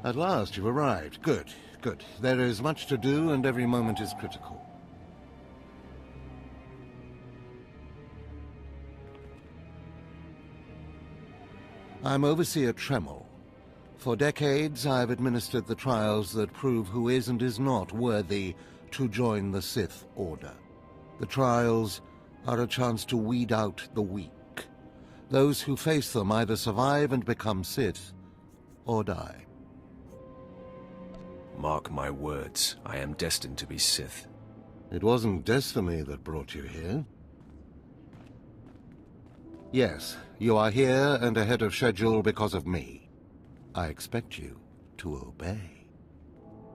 At last you've arrived. Good, good. There is much to do and every moment is critical. I'm Overseer Tremel. For decades, I've administered the trials that prove who is and is not worthy to join the Sith Order. The trials are a chance to weed out the weak. Those who face them either survive and become Sith, or die. Mark my words, I am destined to be Sith. It wasn't destiny that brought you here. Yes, you are here and ahead of schedule because of me. I expect you to obey.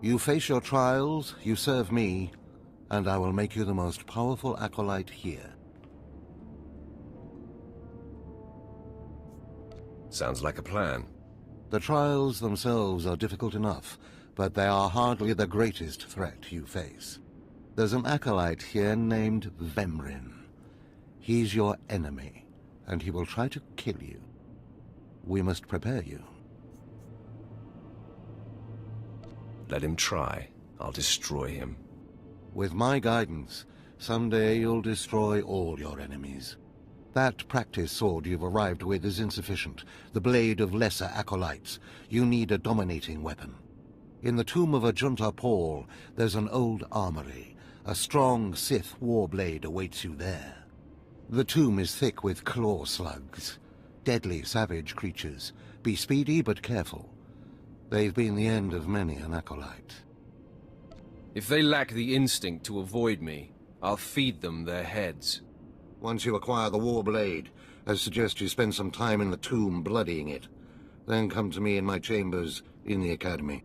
You face your trials, you serve me, and I will make you the most powerful acolyte here. Sounds like a plan. The trials themselves are difficult enough, but they are hardly the greatest threat you face. There's an acolyte here named Vemrin. He's your enemy, and he will try to kill you. We must prepare you. Let him try. I'll destroy him. With my guidance, someday you'll destroy all your enemies. That practice sword you've arrived with is insufficient. The blade of lesser acolytes. You need a dominating weapon. In the tomb of Ajunta Paul, there's an old armory. A strong Sith warblade awaits you there. The tomb is thick with claw slugs. Deadly, savage creatures. Be speedy but careful. They've been the end of many an acolyte. If they lack the instinct to avoid me, I'll feed them their heads. Once you acquire the warblade, I suggest you spend some time in the tomb bloodying it. Then come to me in my chambers in the academy.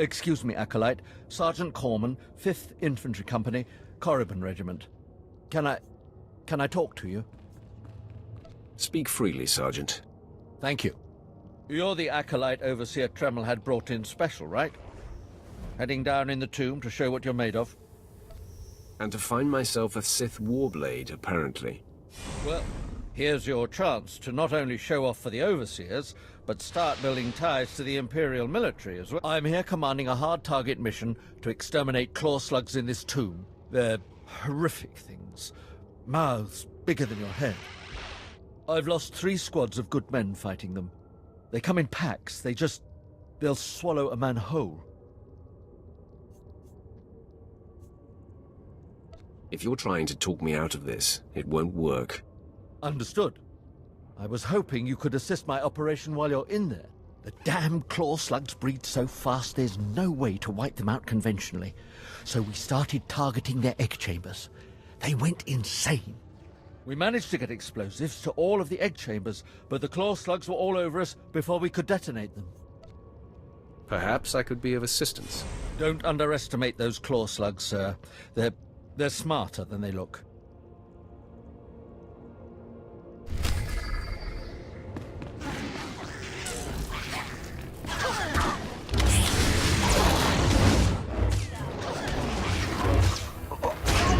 Excuse me, Acolyte. Sergeant Corman, 5th Infantry Company, Korriban Regiment. Can I talk to you? Speak freely, Sergeant. Thank you. You're the Acolyte Overseer Tremel had brought in special, right? Heading down in the tomb to show what you're made of? And to find myself a Sith warblade, apparently. Well, here's your chance to not only show off for the Overseers, but start building ties to the Imperial military as well. I'm here commanding a hard target mission to exterminate claw slugs in this tomb. They're horrific things. Mouths bigger than your head. I've lost 3 squads of good men fighting them. They come in packs. They'll swallow a man whole. If you're trying to talk me out of this, it won't work. Understood. I was hoping you could assist my operation while you're in there. The damn claw slugs breed so fast there's no way to wipe them out conventionally. So we started targeting their egg chambers. They went insane. We managed to get explosives to all of the egg chambers, but the claw slugs were all over us before we could detonate them. Perhaps I could be of assistance. Don't underestimate those claw slugs, sir. They're smarter than they look.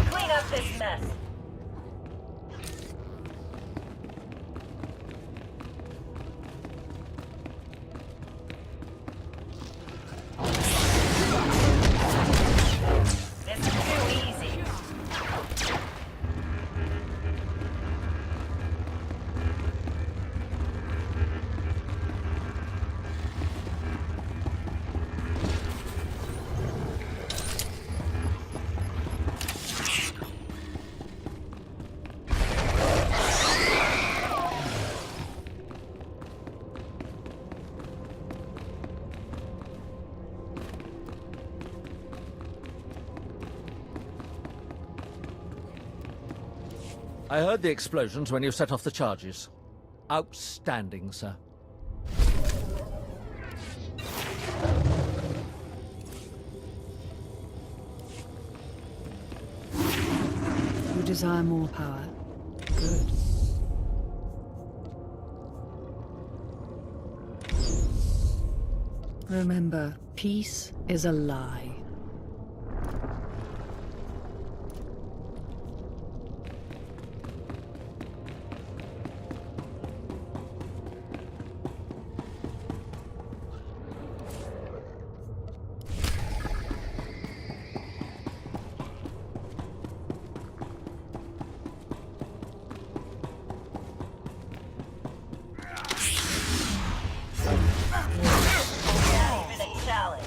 Clean up this mess. This is too easy. I heard the explosions when you set off the charges. Outstanding, sir. You desire more power? Good. Remember, peace is a lie. Even a challenge.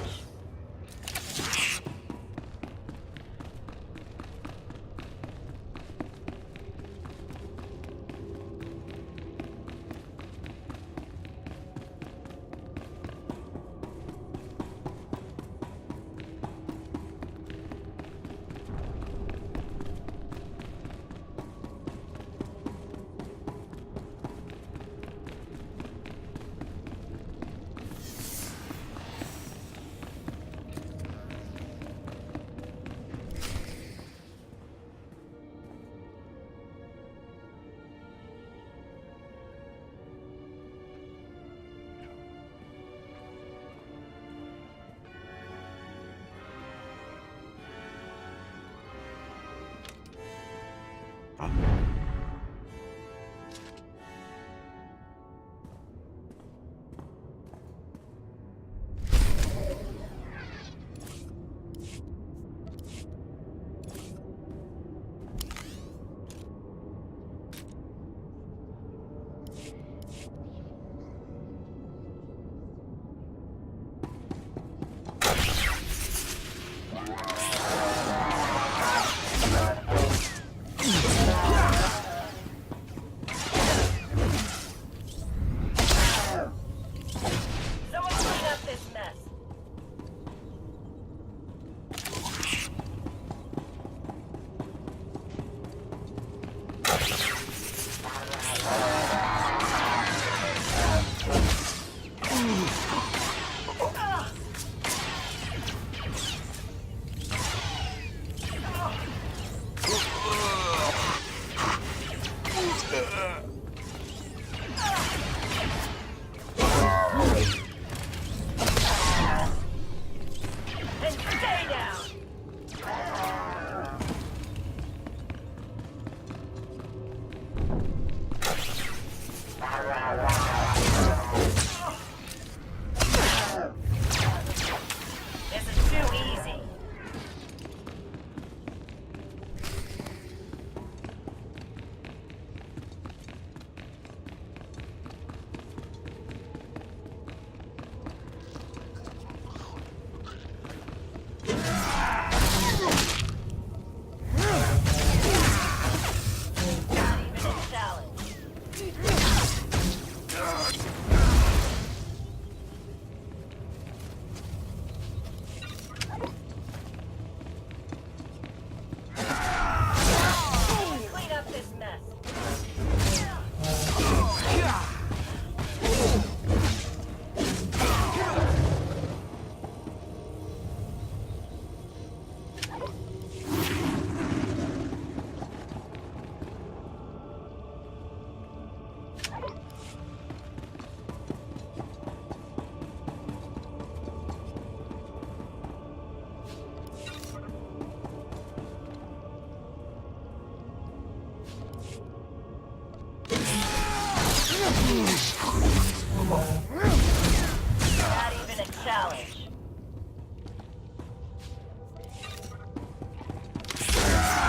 Not even a challenge.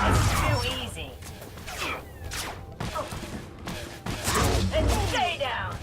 It's too easy. And stay down.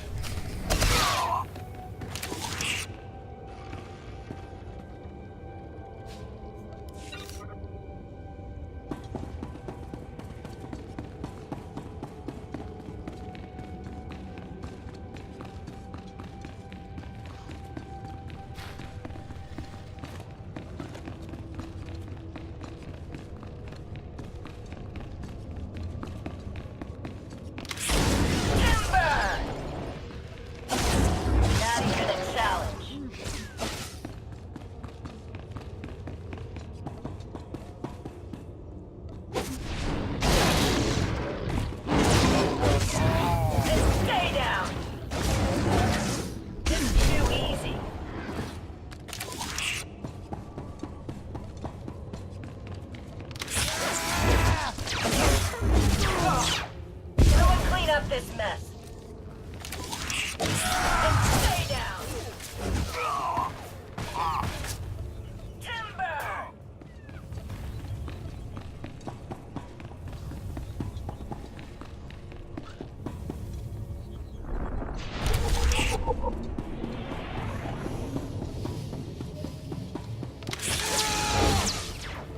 Not even a challenge. And stay down. It's too easy. Someone clean up this mess. And stay down. Timber!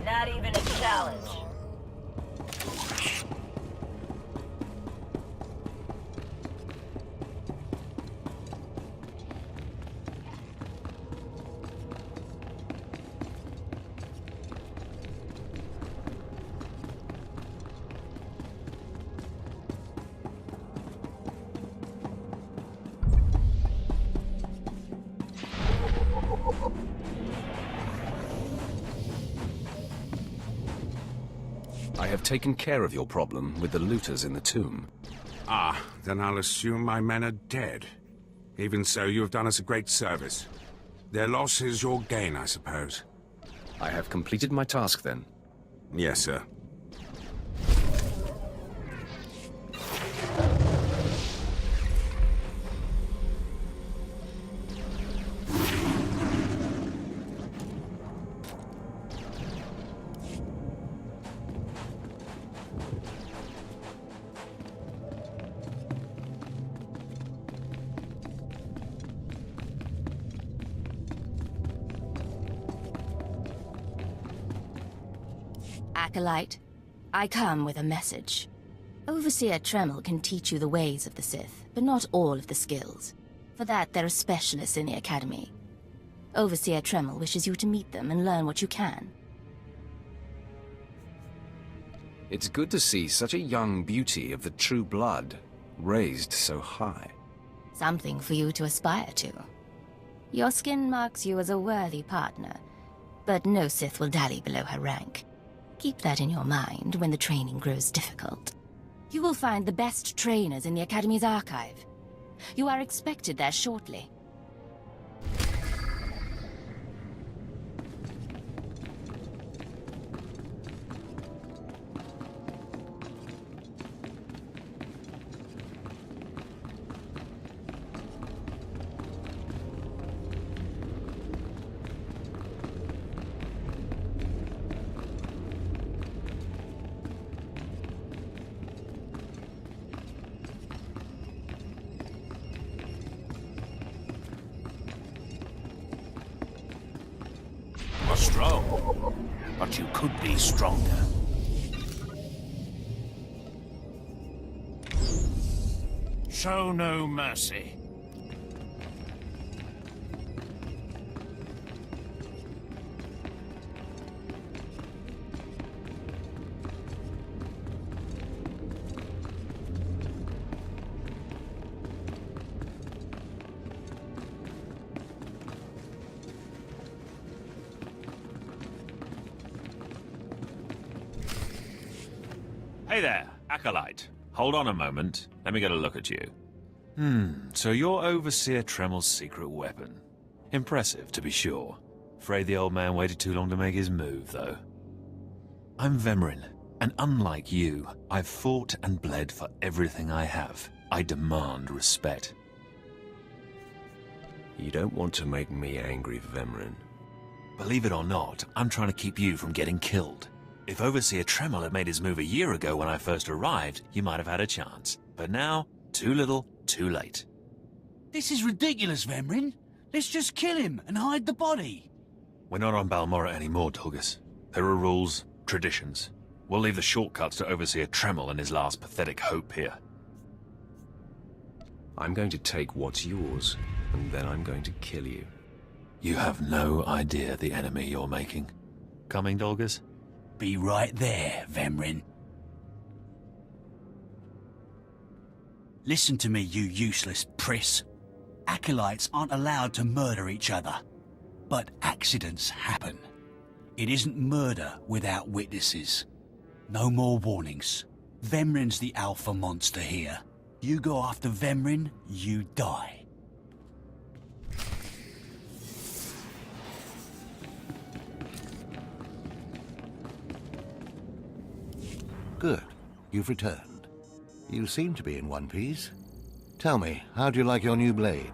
Not even a challenge. I have taken care of your problem with the looters in the tomb. Ah, then I'll assume my men are dead. Even so, you have done us a great service. Their loss is your gain, I suppose. I have completed my task then. Yes, sir. Acolyte, I come with a message. Overseer Tremel can teach you the ways of the Sith, but not all of the skills. For that, there are specialists in the Academy. Overseer Tremel wishes you to meet them and learn what you can. It's good to see such a young beauty of the true blood raised so high. Something for you to aspire to. Your skin marks you as a worthy partner, but no Sith will dally below her rank. Keep that in your mind when the training grows difficult. You will find the best trainers in the Academy's archive. You are expected there shortly. Strong, but you could be stronger. Show no mercy. Hey there, Acolyte. Hold on a moment. Let me get a look at you. So you're Overseer Tremel's secret weapon. Impressive, to be sure. Afraid the old man waited too long to make his move, though. I'm Vemrin, and unlike you, I've fought and bled for everything I have. I demand respect. You don't want to make me angry, Vemrin. Believe it or not, I'm trying to keep you from getting killed. If Overseer Tremel had made his move a year ago when I first arrived, you might have had a chance. But now, too little, too late. This is ridiculous, Vemrin. Let's just kill him and hide the body. We're not on Balmorra anymore, Tulgus. There are rules, traditions. We'll leave the shortcuts to Overseer Tremel and his last pathetic hope here. I'm going to take what's yours, and then I'm going to kill you. You have no idea the enemy you're making. Coming, Dolgus? Be right there, Vemrin. Listen to me, you useless priss. Acolytes aren't allowed to murder each other. But accidents happen. It isn't murder without witnesses. No more warnings. Vemrin's the alpha monster here. You go after Vemrin, you die. Good. You've returned. You seem to be in one piece. Tell me, how do you like your new blade?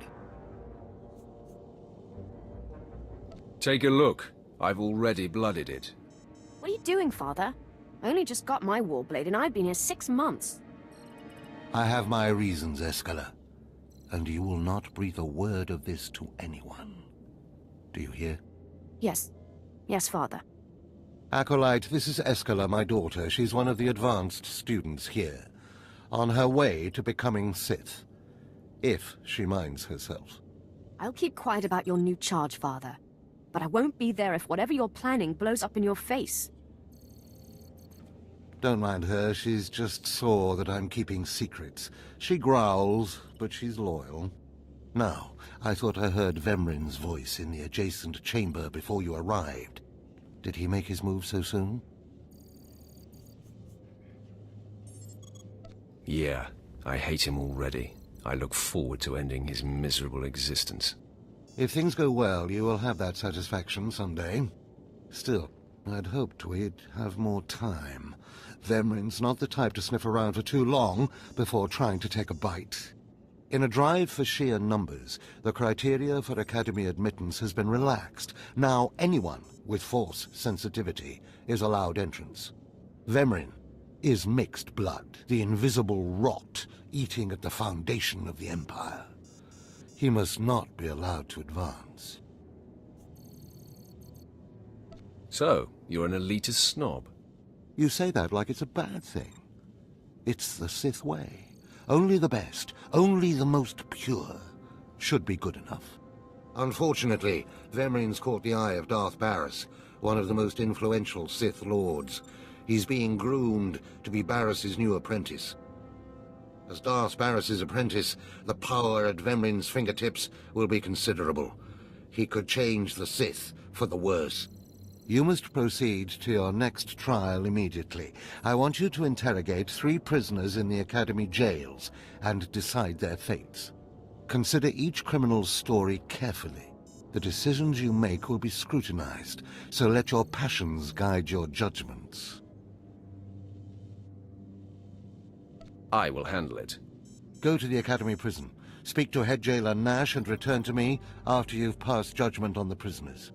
Take a look. I've already blooded it. What are you doing, Father? I only just got my warblade and I've been here 6 months. I have my reasons, Escala. And you will not breathe a word of this to anyone. Do you hear? Yes. Yes, Father. Acolyte, this is Escala, my daughter. She's one of the advanced students here. On her way to becoming Sith. If she minds herself. I'll keep quiet about your new charge, Father. But I won't be there if whatever you're planning blows up in your face. Don't mind her, she's just sore that I'm keeping secrets. She growls, but she's loyal. Now, I thought I heard Vemrin's voice in the adjacent chamber before you arrived. Did he make his move so soon? Yeah, I hate him already. I look forward to ending his miserable existence. If things go well, you will have that satisfaction someday. Still, I'd hoped we'd have more time. Vemrin's not the type to sniff around for too long before trying to take a bite. In a drive for sheer numbers, the criteria for Academy admittance has been relaxed. Now anyone with Force sensitivity is allowed entrance. Vemrin is mixed blood, the invisible rot eating at the foundation of the Empire. He must not be allowed to advance. So, you're an elitist snob? You say that like it's a bad thing. It's the Sith way. Only the best, only the most pure, should be good enough. Unfortunately, Vemrin's caught the eye of Darth Barris, one of the most influential Sith Lords. He's being groomed to be Barris's new apprentice. As Darth Barris's apprentice, the power at Vemrin's fingertips will be considerable. He could change the Sith for the worse. You must proceed to your next trial immediately. I want you to interrogate 3 prisoners in the Academy jails and decide their fates. Consider each criminal's story carefully. The decisions you make will be scrutinized, so let your passions guide your judgments. I will handle it. Go to the Academy prison. Speak to head jailer Nash and return to me after you've passed judgment on the prisoners.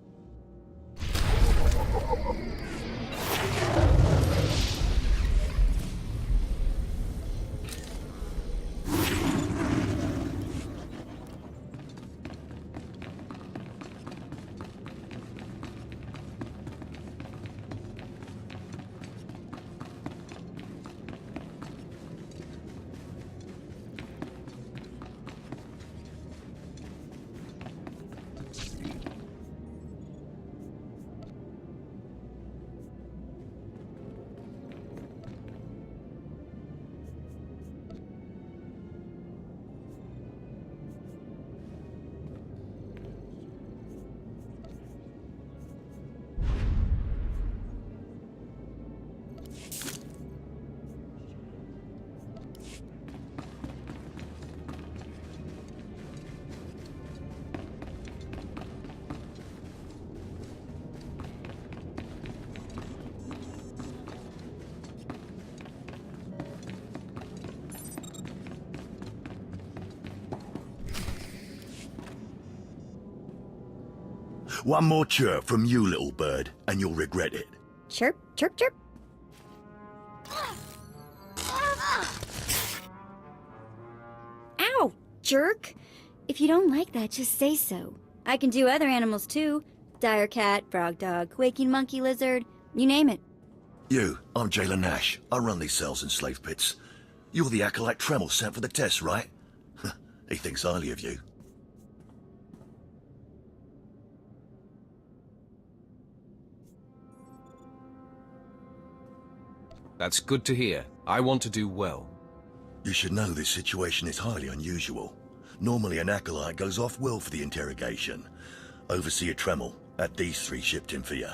One more chirp from you, little bird, and you'll regret it. Chirp, chirp, chirp. Ow, jerk! If you don't like that, just say so. I can do other animals too. Dire cat, frog dog, waking monkey lizard, you name it. You, I'm Jailer Nash. I run these cells and slave pits. You're the acolyte Tremel sent for the test, right? He thinks highly of you. That's good to hear. I want to do well. You should know this situation is highly unusual. Normally an acolyte goes off-world for the interrogation. Overseer Tremel, at these three shipped him for you.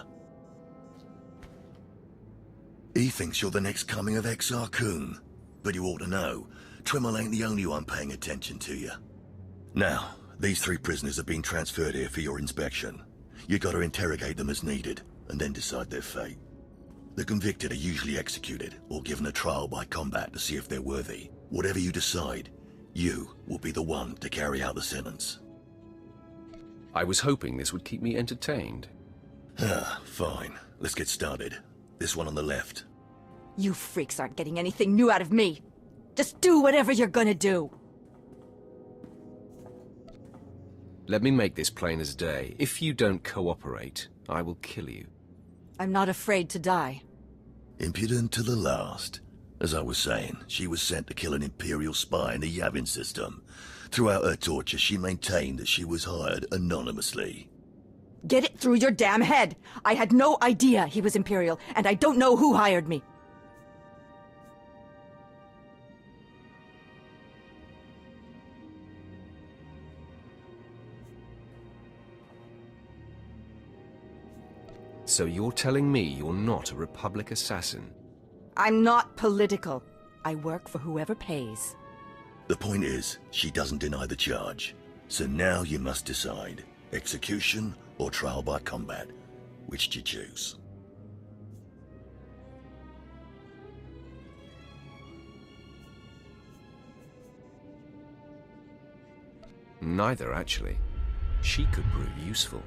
He thinks you're the next coming of Exar Kun. But you ought to know, Tremel ain't the only one paying attention to you. Now, these three prisoners have been transferred here for your inspection. You gotta interrogate them as needed, and then decide their fate. The convicted are usually executed, or given a trial by combat to see if they're worthy. Whatever you decide, you will be the one to carry out the sentence. I was hoping this would keep me entertained. Fine. Let's get started. This one on the left. You freaks aren't getting anything new out of me. Just do whatever you're gonna do. Let me make this plain as day. If you don't cooperate, I will kill you. I'm not afraid to die. Impudent to the last. As I was saying, she was sent to kill an Imperial spy in the Yavin system. Throughout her torture, she maintained that she was hired anonymously. Get it through your damn head! I had no idea he was Imperial, and I don't know who hired me. So you're telling me you're not a Republic assassin? I'm not political. I work for whoever pays. The point is, she doesn't deny the charge. So now you must decide. Execution or trial by combat. Which do you choose? Neither, actually. She could prove useful.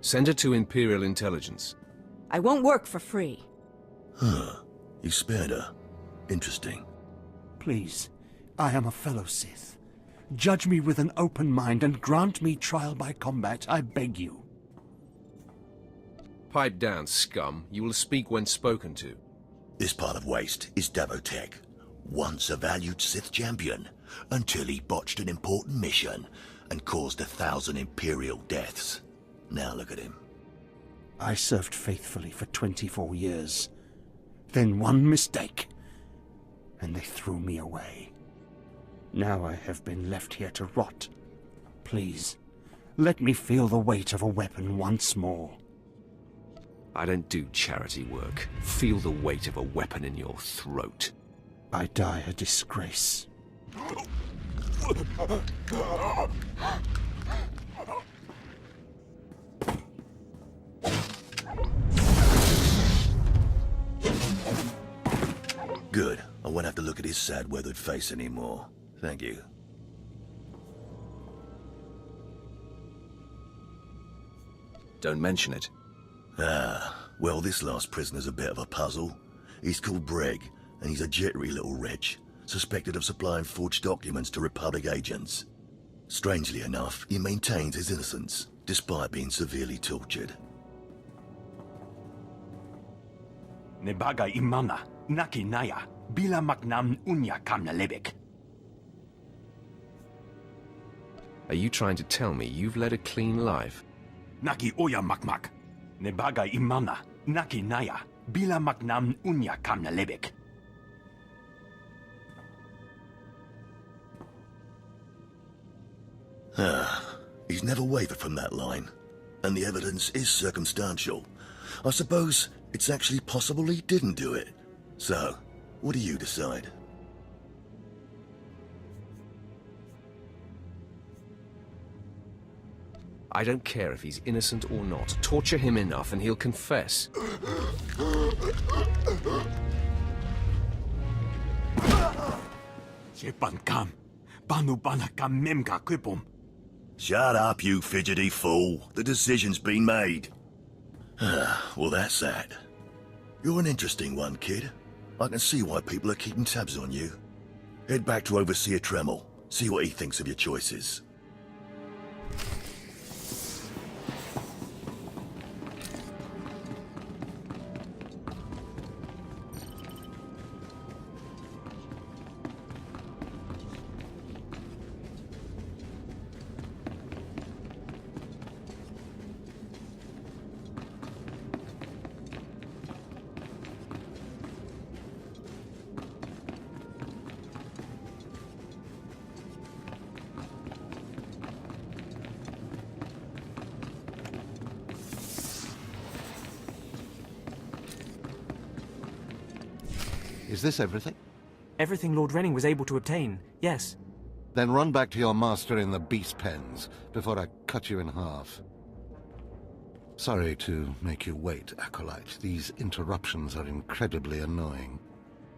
Send her to Imperial Intelligence. I won't work for free. Huh. You spared her. Interesting. Please, I am a fellow Sith. Judge me with an open mind and grant me trial by combat, I beg you. Pipe down, scum. You will speak when spoken to. This part of Waste is Davotech. Once a valued Sith champion, until he botched an important mission and caused 1,000 Imperial deaths. Now look at him. I served faithfully for 24 years. Then one mistake, and they threw me away. Now I have been left here to rot. Please, let me feel the weight of a weapon once more. I don't do charity work. Feel the weight of a weapon in your throat. I die a disgrace. Good. I won't have to look at his sad, weathered face anymore. Thank you. Don't mention it. Well, this last prisoner's a bit of a puzzle. He's called Breg, and he's a jittery little wretch, suspected of supplying forged documents to Republic agents. Strangely enough, he maintains his innocence, despite being severely tortured. Nebaga imana, naki naya, bila maknam unya kamna lebek. Are you trying to tell me you've led a clean life? Naki oya makmak. Nebaga imana, naki naya, bila maknam unya kamna lebek. He's never wavered from that line, and the evidence is circumstantial. I suppose it's actually possible he didn't do it. So, what do you decide? I don't care if he's innocent or not. Torture him enough and he'll confess. Jepan kam, banu bana kam memga kwipum. Shut up, you fidgety fool. The decision's been made. Well, that's that. You're an interesting one, kid. I can see why people are keeping tabs on you. Head back to Overseer Tremel. See what he thinks of your choices. Is this everything? Everything Lord Renning was able to obtain, yes. Then run back to your master in the beast pens before I cut you in half. Sorry to make you wait, Acolyte. These interruptions are incredibly annoying.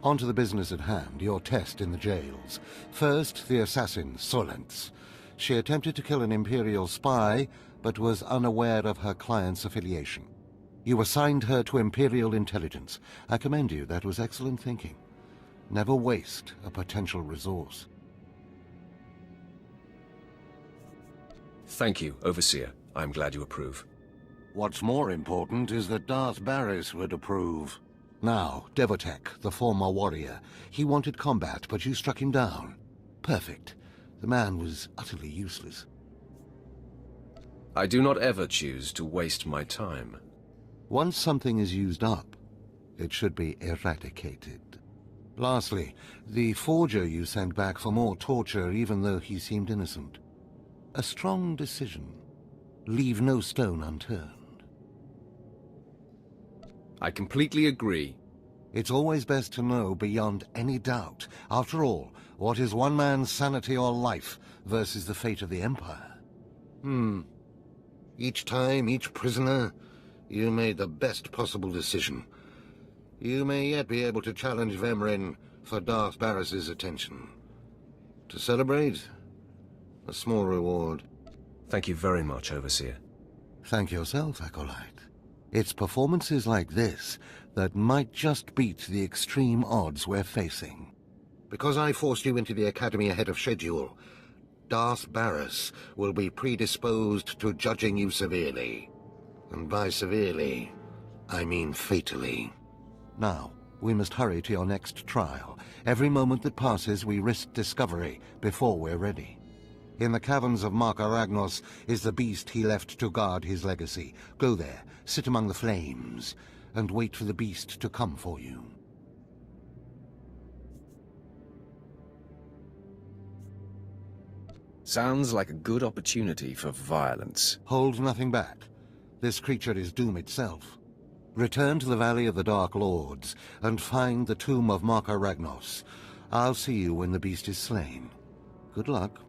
On to the business at hand, your test in the jails. First, the assassin, Solentz. She attempted to kill an Imperial spy, but was unaware of her client's affiliation. You assigned her to Imperial intelligence. I commend you. That was excellent thinking. Never waste a potential resource. Thank you, Overseer. I'm glad you approve. What's more important is that Darth Barris would approve. Now, Devotek, the former warrior. He wanted combat, but you struck him down. Perfect. The man was utterly useless. I do not ever choose to waste my time. Once something is used up, it should be eradicated. Lastly, the forger you sent back for more torture even though he seemed innocent. A strong decision. Leave no stone unturned. I completely agree. It's always best to know beyond any doubt. After all, what is one man's sanity or life versus the fate of the Empire? Each time, each prisoner, you made the best possible decision. You may yet be able to challenge Vemrin for Darth Barris's attention. To celebrate, a small reward. Thank you very much, Overseer. Thank yourself, Acolyte. It's performances like this that might just beat the extreme odds we're facing. Because I forced you into the Academy ahead of schedule, Darth Barris will be predisposed to judging you severely. And by severely, I mean fatally. Now, we must hurry to your next trial. Every moment that passes, we risk discovery before we're ready. In the caverns of Mark Aragnos is the beast he left to guard his legacy. Go there, sit among the flames, and wait for the beast to come for you. Sounds like a good opportunity for violence. Hold nothing back. This creature is doom itself. Return to the Valley of the Dark Lords and find the tomb of Mark Aragnos. I'll see you when the beast is slain. Good luck.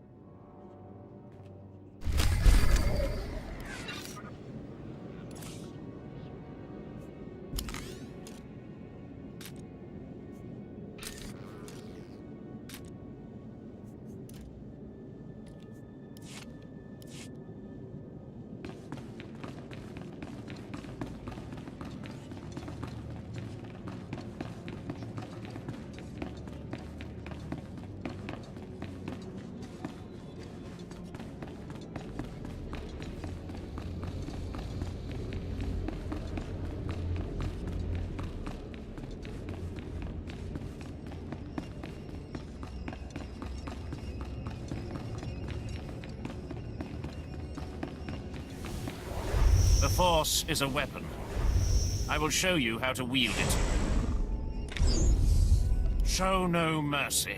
The Force is a weapon. I will show you how to wield it. Show no mercy.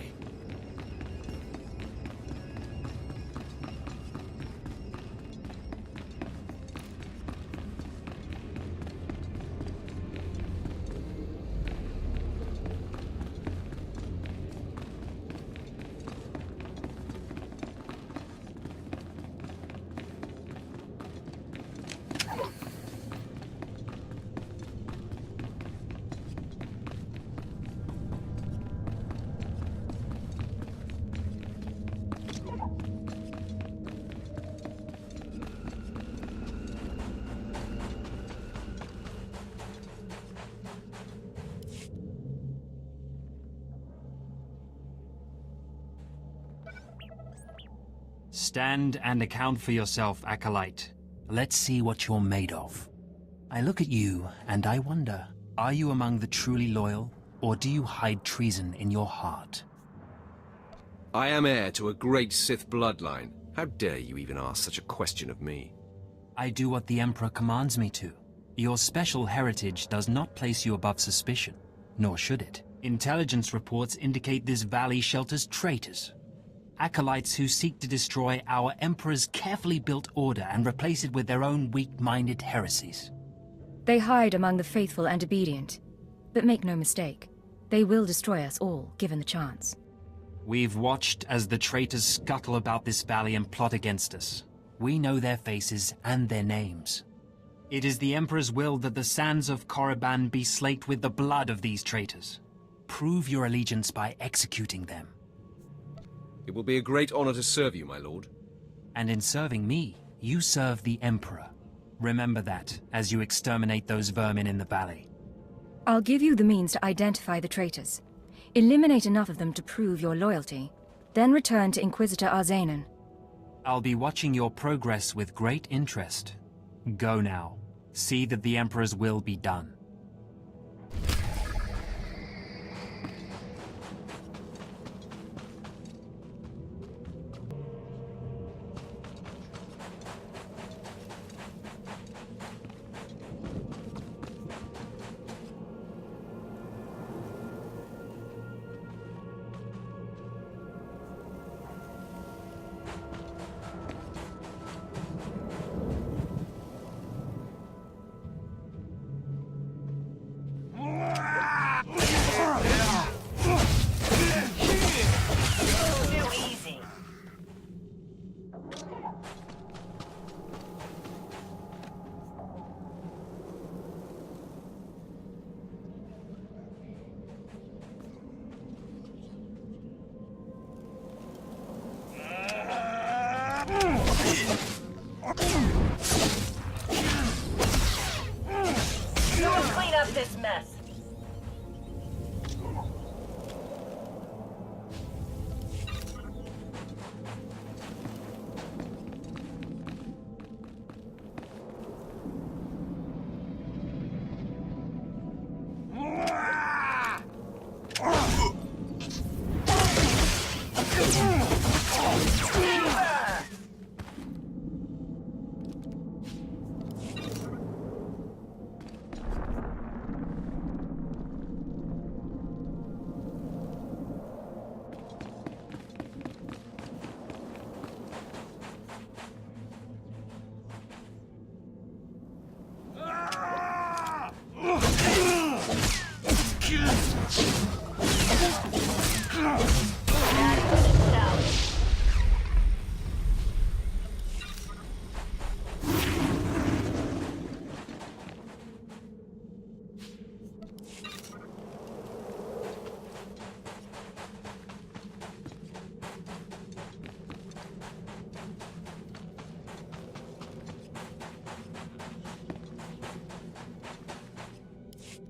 Stand and account for yourself, Acolyte. Let's see what you're made of. I look at you and I wonder, are you among the truly loyal, or do you hide treason in your heart? I am heir to a great Sith bloodline. How dare you even ask such a question of me? I do what the Emperor commands me to. Your special heritage does not place you above suspicion, nor should it. Intelligence reports indicate this valley shelters traitors. Acolytes who seek to destroy our Emperor's carefully built order and replace it with their own weak-minded heresies. They hide among the faithful and obedient. But make no mistake, they will destroy us all, given the chance. We've watched as the traitors scuttle about this valley and plot against us. We know their faces and their names. It is the Emperor's will that the sands of Korriban be slaked with the blood of these traitors. Prove your allegiance by executing them. It will be a great honor to serve you, my lord. And in serving me, you serve the Emperor. Remember that, as you exterminate those vermin in the valley. I'll give you the means to identify the traitors. Eliminate enough of them to prove your loyalty. Then return to Inquisitor Arzanan. I'll be watching your progress with great interest. Go now. See that the Emperor's will be done. Clean up this mess.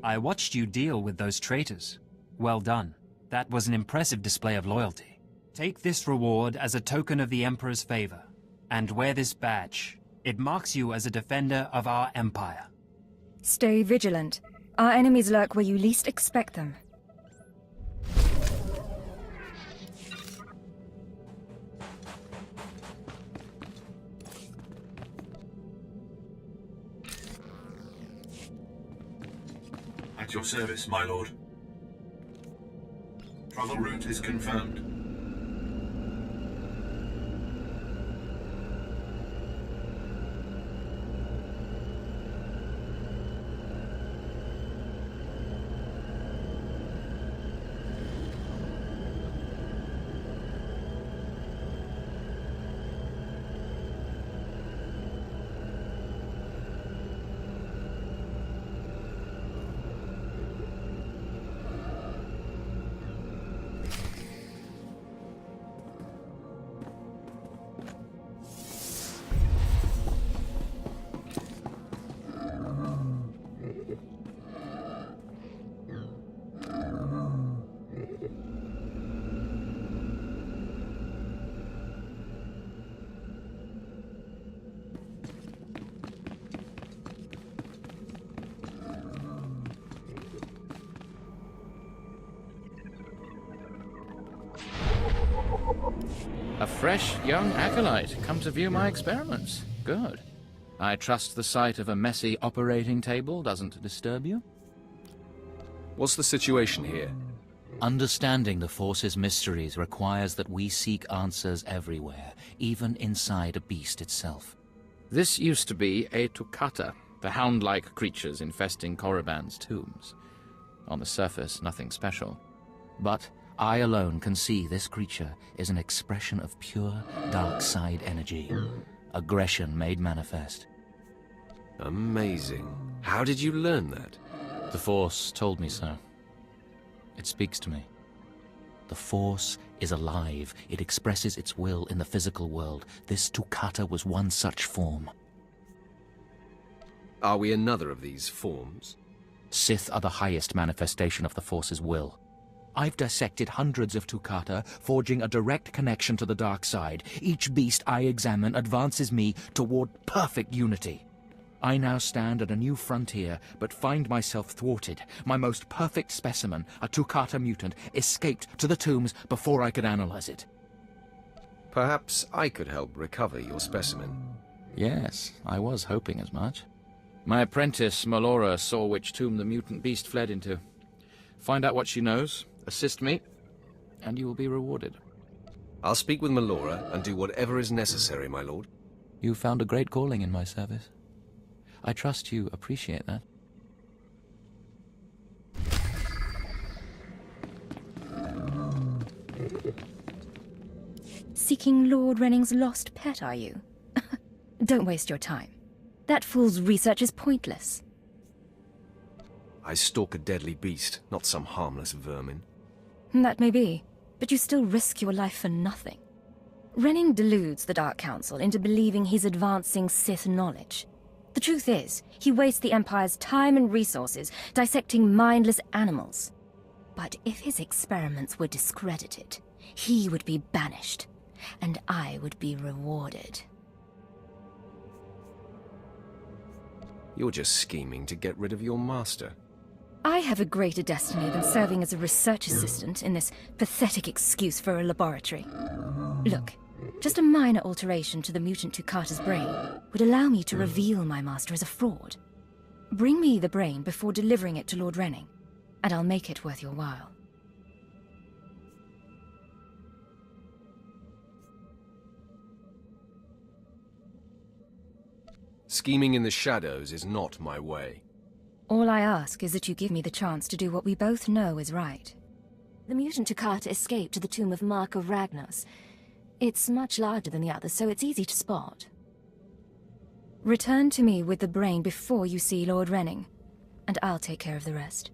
I watched you deal with those traitors. Well done. That was an impressive display of loyalty. Take this reward as a token of the Emperor's favor, and wear this badge. It marks you as a defender of our empire. Stay vigilant. Our enemies lurk where you least expect them. At your service, my lord. Travel route is confirmed. A fresh, young acolyte come to view my experiments. Good. I trust the sight of a messy operating table doesn't disturb you? What's the situation here? Understanding the Force's mysteries requires that we seek answers everywhere, even inside a beast itself. This used to be a Toccata, the hound-like creatures infesting Korriban's tombs. On the surface, nothing special. But I alone can see this creature is an expression of pure dark side energy. Aggression made manifest. Amazing. How did you learn that? The Force told me so. It speaks to me. The Force is alive. It expresses its will in the physical world. This Toccata was one such form. Are we another of these forms? Sith are the highest manifestation of the Force's will. I've dissected hundreds of Toccata, forging a direct connection to the dark side. Each beast I examine advances me toward perfect unity. I now stand at a new frontier, but find myself thwarted. My most perfect specimen, a Toccata mutant, escaped to the tombs before I could analyze it. Perhaps I could help recover your specimen. Yes, I was hoping as much. My apprentice, Melora, saw which tomb the mutant beast fled into. Find out what she knows, assist me, and you will be rewarded. I'll speak with Melora and do whatever is necessary, my lord. You found a great calling in my service. I trust you appreciate that. Seeking Lord Renning's lost pet, are you? Don't waste your time. That fool's research is pointless. I stalk a deadly beast, not some harmless vermin. That may be, but you still risk your life for nothing. Renning deludes the Dark Council into believing he's advancing Sith knowledge. The truth is, he wastes the Empire's time and resources dissecting mindless animals. But if his experiments were discredited, he would be banished, and I would be rewarded. You're just scheming to get rid of your master. I have a greater destiny than serving as a research assistant in this pathetic excuse for a laboratory. Look, just a minor alteration to the mutant Toccata's brain would allow me to reveal my master as a fraud. Bring me the brain before delivering it to Lord Renning, and I'll make it worth your while. Scheming in the shadows is not my way. All I ask is that you give me the chance to do what we both know is right. The mutant Toccata escaped to the tomb of Mark of Ragnos. It's much larger than the others, so it's easy to spot. Return to me with the brain before you see Lord Renning, and I'll take care of the rest.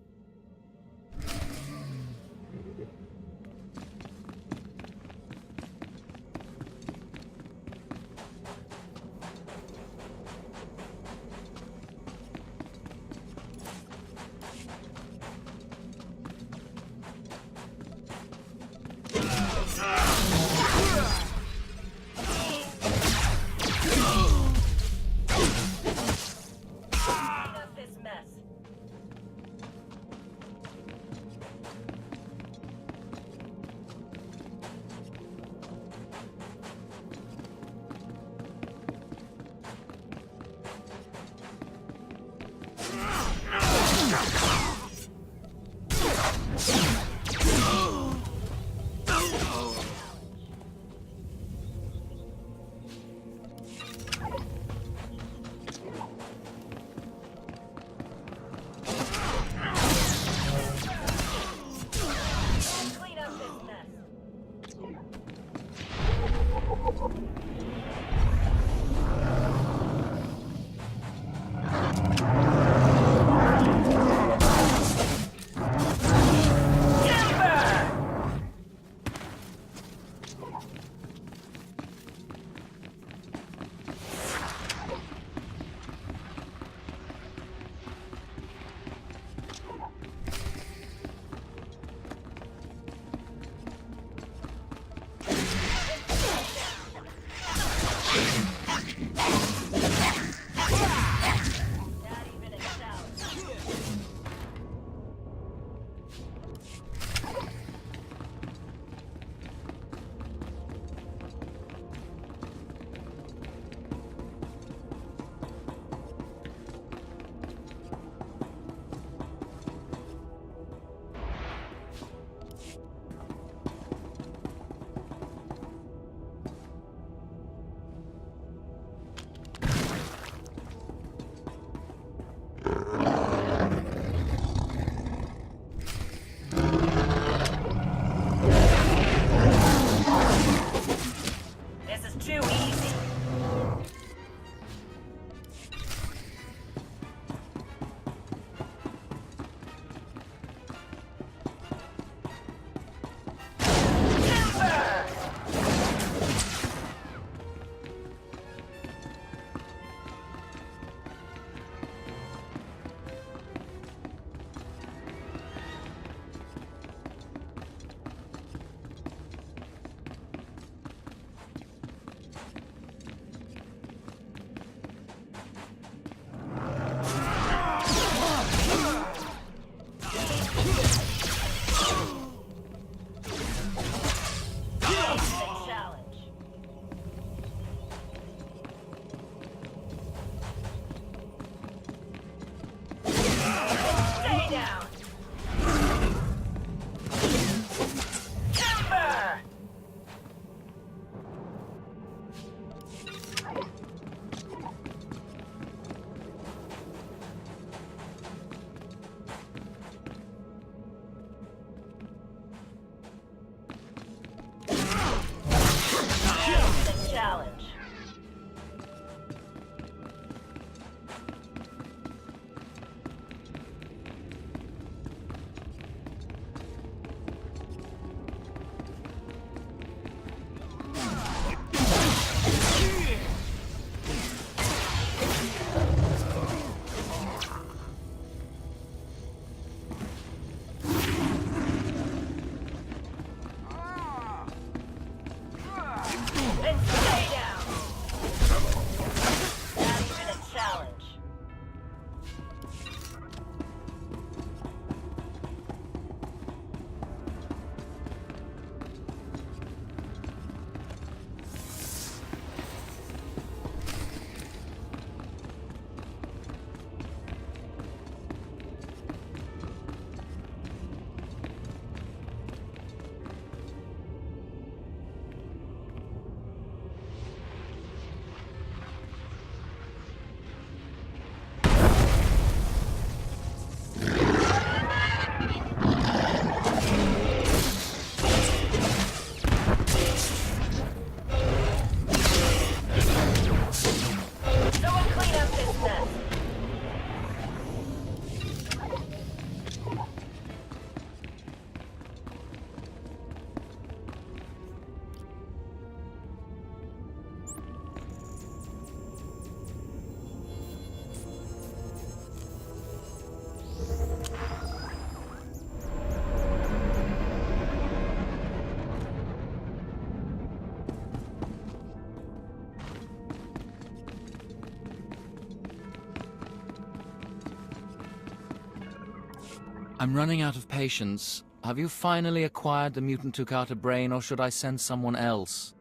I'm running out of patience. Have you finally acquired the mutant Tukata brain, or should I send someone else?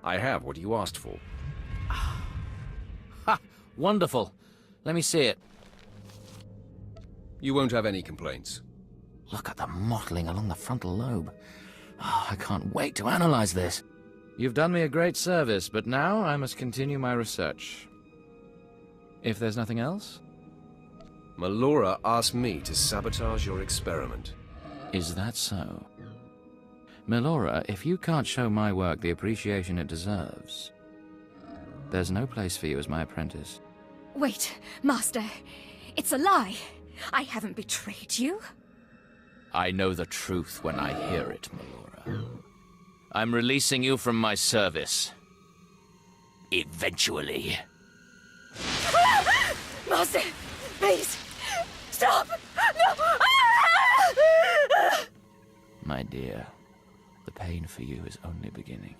I have what you asked for. Ha! Wonderful. Let me see it. You won't have any complaints. Look at the mottling along the frontal lobe. Oh, I can't wait to analyze this. You've done me a great service, but now I must continue my research. If there's nothing else? Melora asked me to sabotage your experiment. Is that so? Melora, if you can't show my work the appreciation it deserves, there's no place for you as my apprentice. Wait, Master. It's a lie. I haven't betrayed you. I know the truth when I hear it, Melora. I'm releasing you from my service. Eventually. Master, please, stop! No! My dear, the pain for you is only beginning.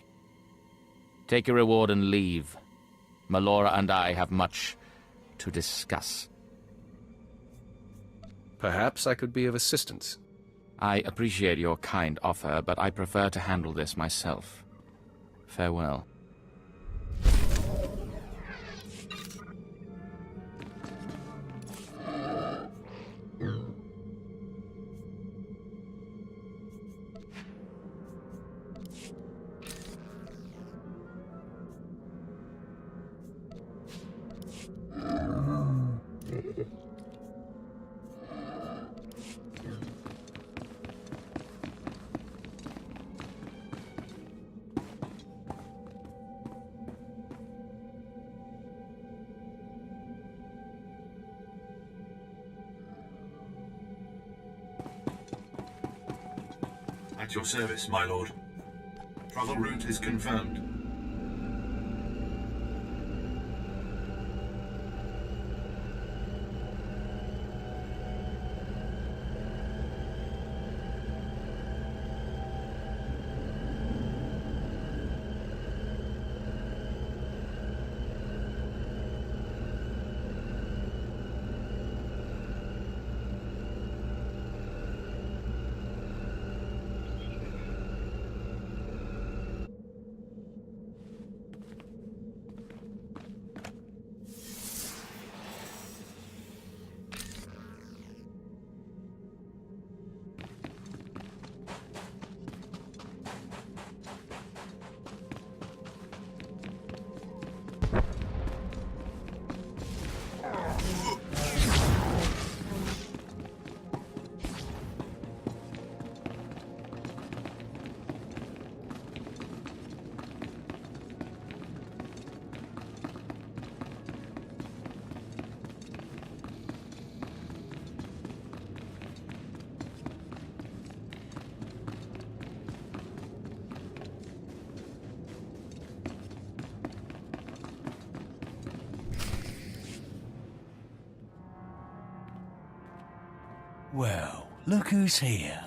Take your reward and leave. Melora and I have much to discuss. Perhaps I could be of assistance. I appreciate your kind offer, but I prefer to handle this myself. Farewell. At your service, my lord. Travel route is confirmed. Well, look who's here.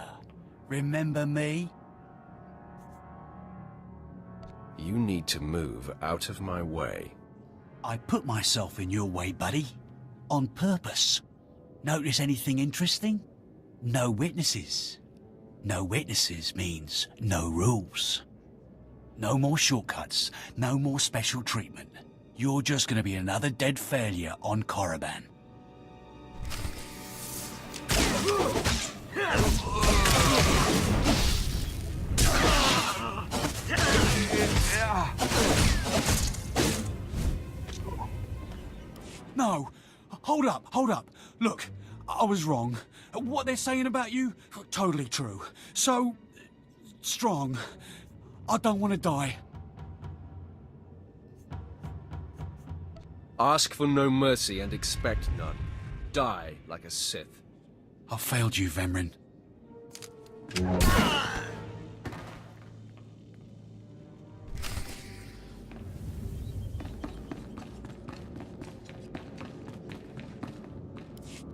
Remember me? You need to move out of my way. I put myself in your way, buddy. On purpose. Notice anything interesting? No witnesses. No witnesses means no rules. No more shortcuts. No more special treatment. You're just gonna be another dead failure on Korriban. No! Hold up! Look, I was wrong. What they're saying about you, totally true. So, strong. I don't want to die. Ask for no mercy and expect none. Die like a Sith. I failed you, Vemrin.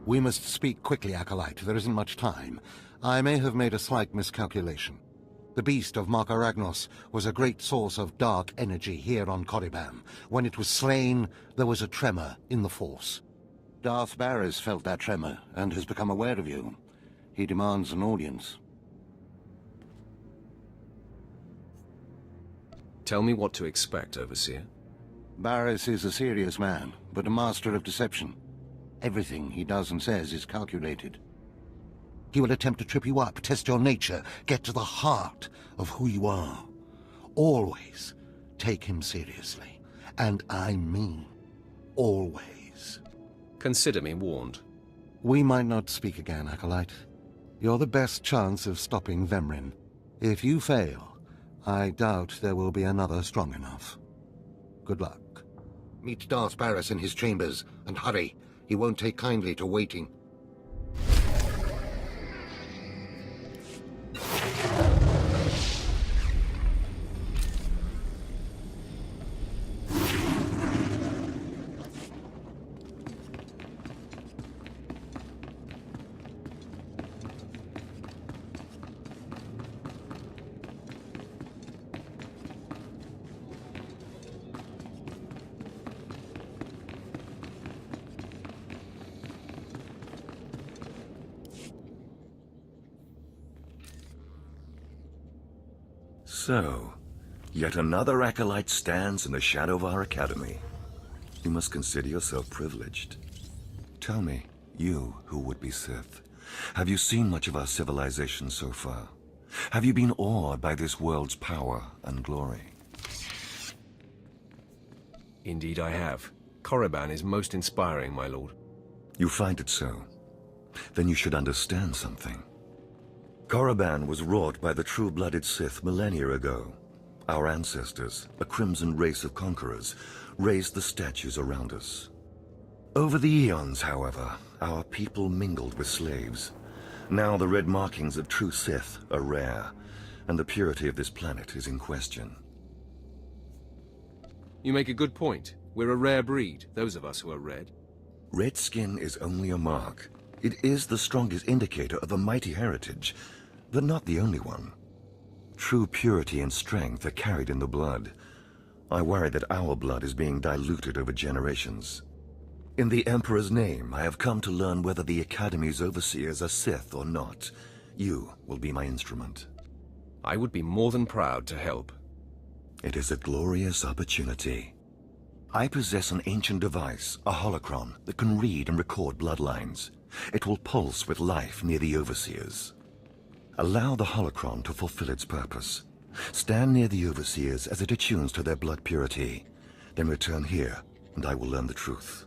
We must speak quickly, Acolyte. There isn't much time. I may have made a slight miscalculation. The beast of Markaragnos was a great source of dark energy here on Korriban. When it was slain, there was a tremor in the Force. Darth Barris felt that tremor and has become aware of you. He demands an audience. Tell me what to expect, Overseer. Barris is a serious man, but a master of deception. Everything he does and says is calculated. He will attempt to trip you up, test your nature, get to the heart of who you are. Always take him seriously. And I mean always. Consider me warned. We might not speak again, Acolyte. You're the best chance of stopping Vemrin. If you fail, I doubt there will be another strong enough. Good luck. Meet Darth Barris in his chambers, and hurry. He won't take kindly to waiting. So, yet another acolyte stands in the shadow of our academy. You must consider yourself privileged. Tell me, you who would be Sith, have you seen much of our civilization so far? Have you been awed by this world's power and glory? Indeed I have. Korriban is most inspiring, my lord. You find it so? Then you should understand something. Korriban was wrought by the true-blooded Sith millennia ago. Our ancestors, a crimson race of conquerors, raised the statues around us. Over the eons, however, our people mingled with slaves. Now the red markings of true Sith are rare, and the purity of this planet is in question. You make a good point. We're a rare breed, those of us who are red. Red skin is only a mark. It is the strongest indicator of a mighty heritage, but not the only one. True purity and strength are carried in the blood. I worry that our blood is being diluted over generations. In the Emperor's name, I have come to learn whether the Academy's overseers are Sith or not. You will be my instrument. I would be more than proud to help. It is a glorious opportunity. I possess an ancient device, a holocron, that can read and record bloodlines. It will pulse with life near the overseers. Allow the holocron to fulfill its purpose. Stand near the overseers as it attunes to their blood purity. Then return here, and I will learn the truth.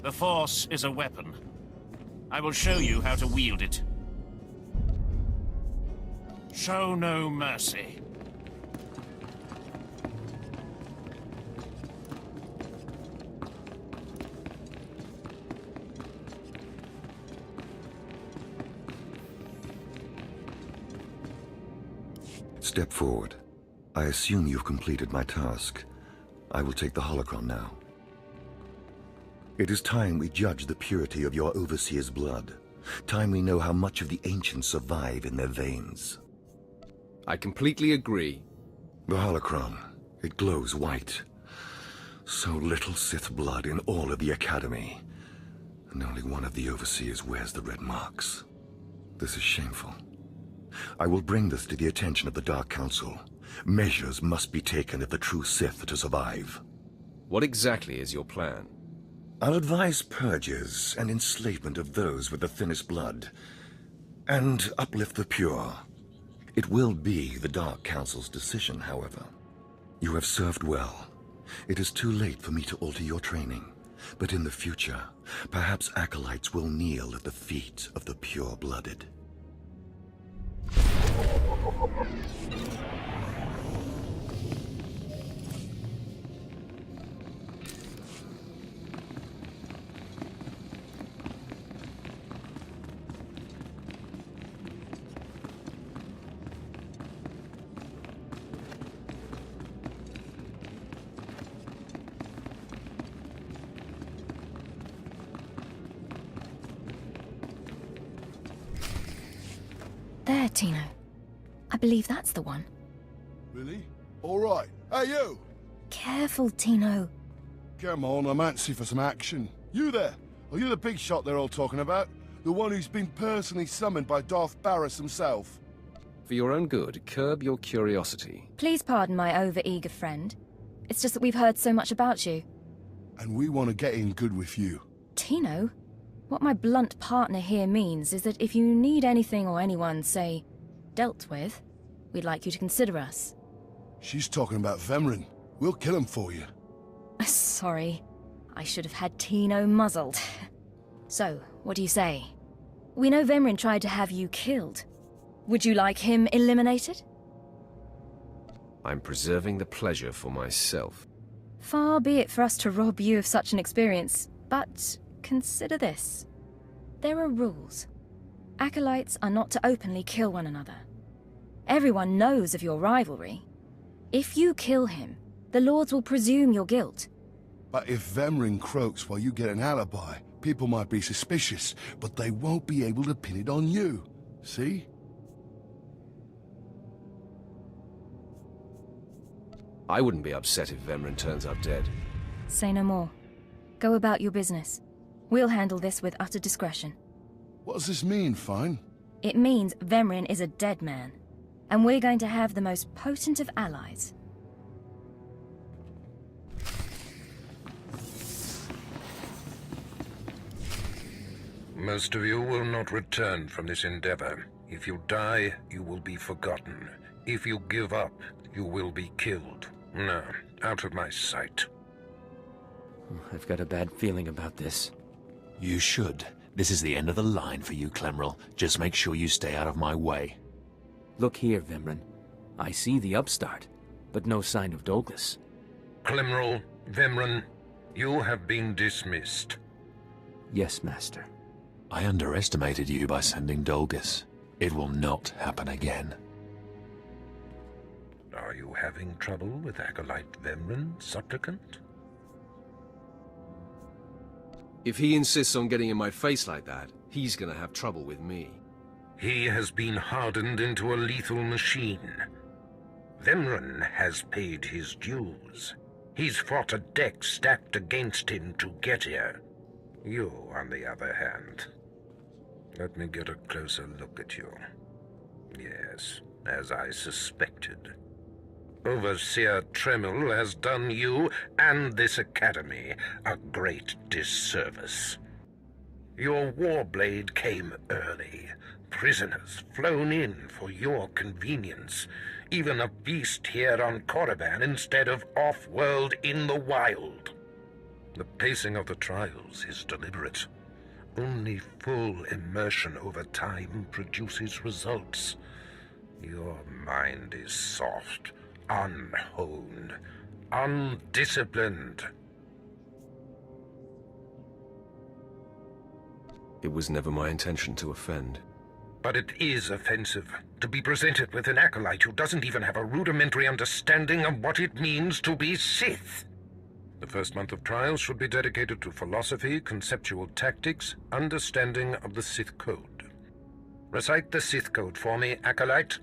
The Force is a weapon. I will show you how to wield it. Show no mercy. Step forward. I assume you've completed my task. I will take the holocron now. It is time we judge the purity of your Overseer's blood. Time we know how much of the ancients survive in their veins. I completely agree. The holocron, it glows white. So little Sith blood in all of the Academy. And only one of the Overseers wears the red marks. This is shameful. I will bring this to the attention of the Dark Council. Measures must be taken if the true Sith are to survive. What exactly is your plan? I'll advise purges and enslavement of those with the thinnest blood, and uplift the pure. It will be the Dark Council's decision, however. You have served well. It is too late for me to alter your training, but in the future, perhaps acolytes will kneel at the feet of the pure-blooded. There, Tino. I believe that's the one. Really? All right. Hey, you! Careful, Tino. Come on, I'm antsy for some action. You there? Are you the big shot they're all talking about? The one who's been personally summoned by Darth Barris himself? For your own good, curb your curiosity. Please pardon my over-eager friend. It's just that we've heard so much about you. And we want to get in good with you. Tino? What my blunt partner here means is that if you need anything or anyone, say, dealt with, we'd like you to consider us. She's talking about Vemrin. We'll kill him for you. Sorry. I should have had Tino muzzled. So, what do you say? We know Vemrin tried to have you killed. Would you like him eliminated? I'm preserving the pleasure for myself. Far be it for us to rob you of such an experience, but consider this. There are rules. Acolytes are not to openly kill one another. Everyone knows of your rivalry. If you kill him, the Lords will presume your guilt. But if Vemrin croaks while you get an alibi, people might be suspicious, but they won't be able to pin it on you. See? I wouldn't be upset if Vemrin turns up dead. Say no more. Go about your business. We'll handle this with utter discretion. What does this mean, Fine? It means Vemrin is a dead man, and we're going to have the most potent of allies. Most of you will not return from this endeavor. If you die, you will be forgotten. If you give up, you will be killed. No, out of my sight. I've got a bad feeling about this. You should. This is the end of the line for you, Clemrel. Just make sure you stay out of my way. Look here, Vemrin. I see the upstart, but no sign of Dolgus. Clemrel, Vemrin, you have been dismissed. Yes, Master. I underestimated you by sending Dolgus. It will not happen again. Are you having trouble with Acolyte Vemrin, Supplicant? If he insists on getting in my face like that, he's gonna have trouble with me. He has been hardened into a lethal machine. Vemrin has paid his dues. He's fought a deck stacked against him to get here. You, on the other hand... Let me get a closer look at you. Yes, as I suspected. Overseer Tremel has done you and this academy a great disservice. Your warblade came early. Prisoners flown in for your convenience. Even a beast here on Korriban instead of off-world in the wild. The pacing of the trials is deliberate. Only full immersion over time produces results. Your mind is soft, unhoned, undisciplined. It was never my intention to offend. But it is offensive to be presented with an acolyte who doesn't even have a rudimentary understanding of what it means to be Sith. The first month of trials should be dedicated to philosophy, conceptual tactics, understanding of the Sith Code. Recite the Sith Code for me, acolyte,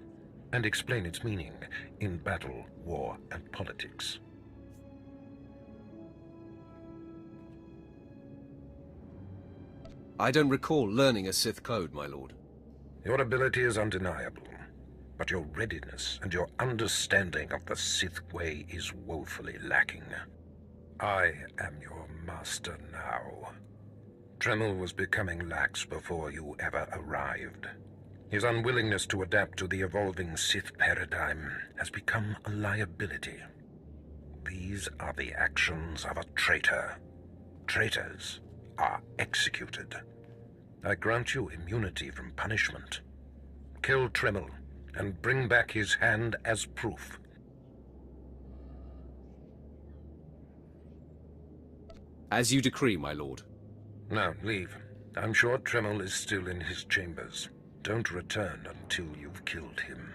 and explain its meaning in battle, war, and politics. I don't recall learning a Sith code, my lord. Your ability is undeniable, but your readiness and your understanding of the Sith way is woefully lacking. I am your master now. Dremel was becoming lax before you ever arrived. His unwillingness to adapt to the evolving Sith paradigm has become a liability. These are the actions of a traitor. Traitors are executed. I grant you immunity from punishment. Kill Dremel and bring back his hand as proof. As you decree, my lord. Now, leave. I'm sure Dremel is still in his chambers. Don't return until you've killed him.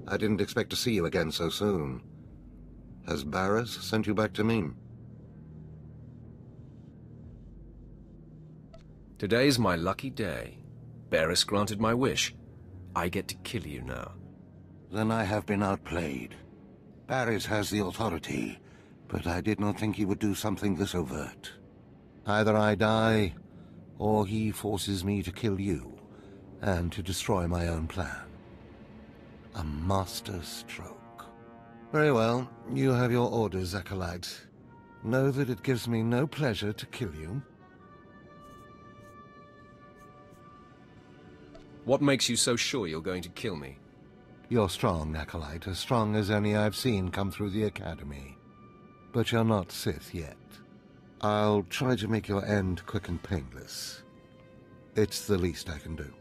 I didn't expect to see you again so soon. Has Barras sent you back to me? Today's my lucky day. Barras granted my wish. I get to kill you now. Then I have been outplayed. Barras has the authority, but I did not think he would do something this overt. Either I die, or he forces me to kill you, and to destroy my own plan. A master stroke. Very well, you have your orders, Acolyte. Know that it gives me no pleasure to kill you. What makes you so sure you're going to kill me? You're strong, Acolyte, as strong as any I've seen come through the Academy. But you're not Sith yet. I'll try to make your end quick and painless. It's the least I can do.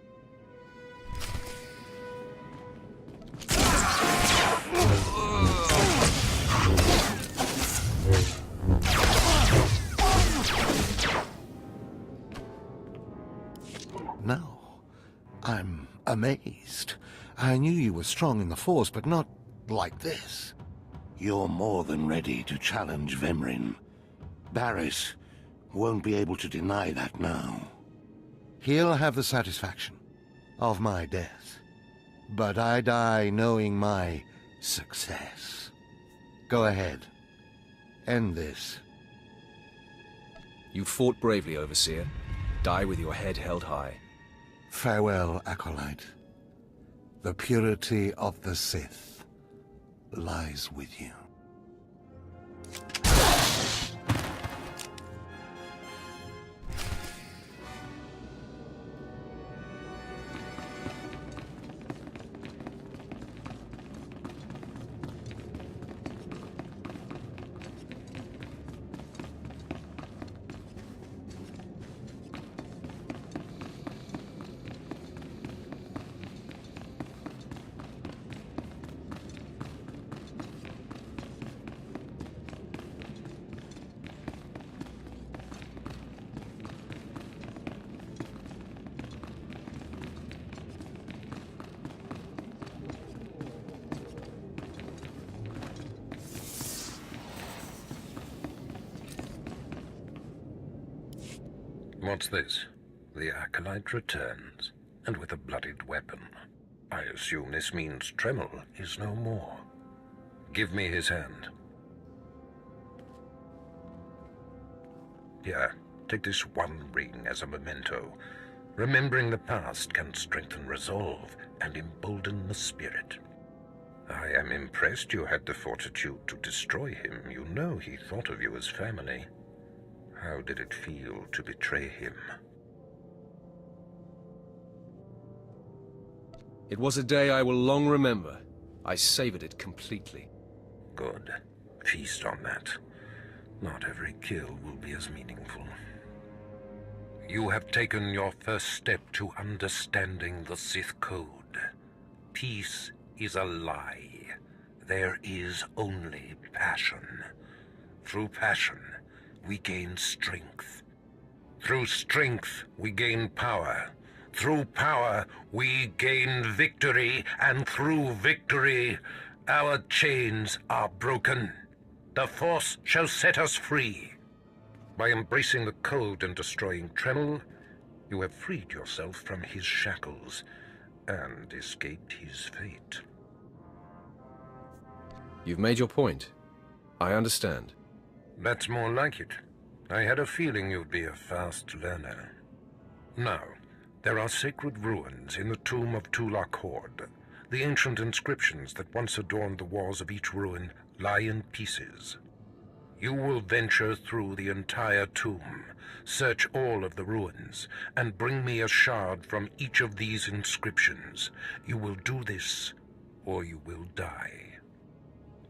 No, I'm amazed. I knew you were strong in the Force, but not like this. You're more than ready to challenge Vemrin. Barras won't be able to deny that now. He'll have the satisfaction of my death, but I die knowing my success. Go ahead. End this. You fought bravely, Overseer. Die with your head held high. Farewell, Acolyte. The purity of the Sith lies with you. What's this? The Acolyte returns, and with a bloodied weapon. I assume this means Tremel is no more. Give me his hand. Here, take this one ring as a memento. Remembering the past can strengthen resolve and embolden the spirit. I am impressed you had the fortitude to destroy him. You know he thought of you as family. How did it feel to betray him? It was a day I will long remember. I savored it completely. Good. Feast on that. Not every kill will be as meaningful. You have taken your first step to understanding the Sith Code. Peace is a lie. There is only passion. Through passion, we gain strength. Through strength, we gain power. Through power, we gain victory. And through victory, our chains are broken. The Force shall set us free. By embracing the Code and destroying Tremel, you have freed yourself from his shackles and escaped his fate. You've made your point. I understand. That's more like it. I had a feeling you'd be a fast learner. Now, there are sacred ruins in the tomb of Tulak Horde. The ancient inscriptions that once adorned the walls of each ruin lie in pieces. You will venture through the entire tomb, search all of the ruins, and bring me a shard from each of these inscriptions. You will do this, or you will die.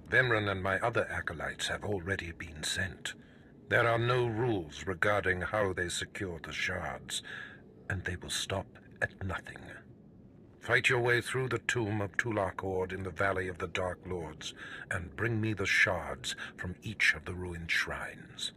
Vemran and my other acolytes have already been sent. There are no rules regarding how they secure the shards, and they will stop at nothing. Fight your way through the tomb of Tulak Horde in the Valley of the Dark Lords, and bring me the shards from each of the ruined shrines.